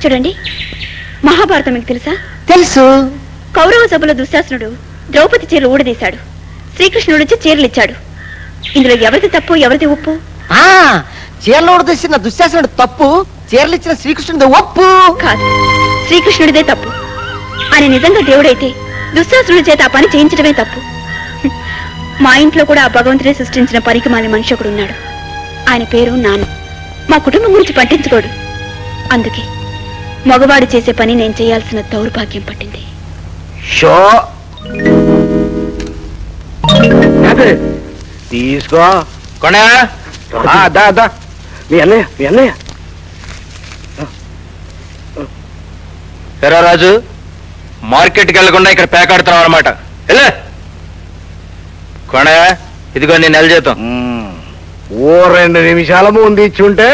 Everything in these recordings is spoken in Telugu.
చూడండి, మహాభారతం మీకు తెలుసా? తెలుసు. కౌరవ సభలో దుశ్శాసనుడు ద్రౌపది చీరలు ఊడదీశాడు, శ్రీకృష్ణుడు వచ్చి చీరలు ఇచ్చాడు. ఇందులో ఎవరిది తప్పు, ఎవరిది ఒప్పు? చీరలు ఊడదీసిన దుశ్శాసనుడు తప్పు, చీరలు ఇచ్చిన శ్రీకృష్ణుడి ఒప్పు. కాదు, శ్రీకృష్ణుడిదే తప్పు. ఆయన నిజంగా దేవుడైతే దుశ్శాసనుడి చేత ఆ పని చేయించడమే తప్పు. మా ఇంట్లో కూడా ఆ భగవంతుడే సృష్టించిన పనికి మాలి మనిషి ఒకడు ఉన్నాడు. ఆయన పేరు నాన్న. మా కుటుంబం గురించి పట్టించుకోడు. అందుకే మగవాడు చేసే పని నేను చేయాల్సిన దౌర్భాగ్యం పట్టింది. తీసుకో మీ అన్నయ్య ఎరా రాజు, మార్కెట్కి వెళ్లకుండా ఇక్కడ పేకాడుతున్నావు అనమాట. కొన ఇదిగో నీ నెల జీతం. ఓ 2 నిమిషాల ముందు ఇచ్చుంటే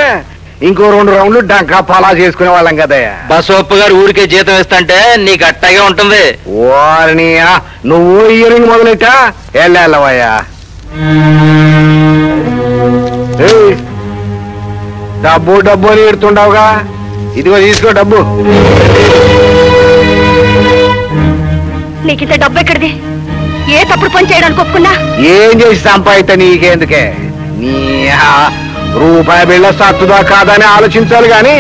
ఇంకో 2 రౌండ్లు డంకా పలా చేసుకునే వాళ్ళం కదయ్యా. బసోప్ప గారు ఊరికే జీతం ఇస్తంటే నీకు అట్టాగే ఉంటుంది. ఓర్నియా, నువ్వు ఇయరింగ్ మొదలెట్టా వెళ్ళవయ్యా. డబ్బు డబ్బు అని ఎడుతుండవుగా, ఇదిగో తీసుకో డబ్బు. నీకింత డబ్బు ఎక్కడిది? ఏ తప్పుడు పని చేయడానికి ఒప్పుకున్నా? ఏం చేసి సంపాదిత నీకేందుకే? నీ రూపాయి బిళ్ళ సత్తుదా కాదని ఆలోచించాలి గాని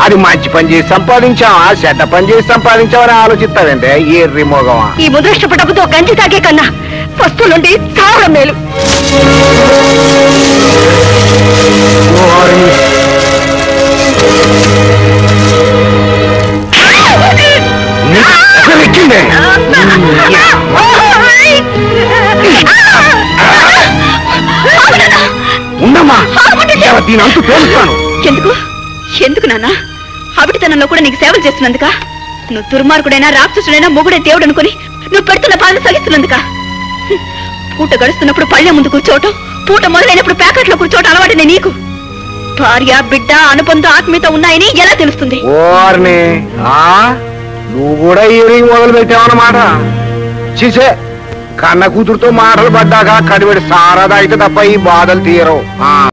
అది మంచి పని చేసి సంపాదించావా, చెడ్డ పని చేసి సంపాదించావని ఆలోచిస్తావంటే ఎర్రి మోగవా. ఈ ముదృష్టపు డబ్బుతో గంజి తాగే కన్నా వస్తువులుండి చావడం మేలు. ఉండమ్మా, దీని అంతు తేలుస్తాను. ఎందుకు ఎందుకు నాన్న? అవిటితనంలో కూడా నీకు సేవలు చేస్తున్నందుక? నువ్వు దుర్మార్గుడైనా రాక్షసుడైనా మొగుడే దేవుడు అనుకుని నువ్వు పెడుతున్న పాలన సగిస్తున్నందుక? పూట గడుస్తున్నప్పుడు పళ్ళె ముందు కూర్చోవటం, పూట మొదలైనప్పుడు ప్యాకెట్లో కూర్చోవటం అలవాటనే నీకు. భార్య బిడ్డ అనుబంధం ఆత్మీయత ఉన్నాయని ఎలా తెలుస్తుంది? ఓర్ని, నువ్వు కూడా ఇయరింగ్ మొదలు పెట్టావన్నమాట. చూసే, కన్న కూతురుతో మాటలు పడ్డాక కడివెడి సారదా అయితే తప్ప ఈ బాధలు తీయరు.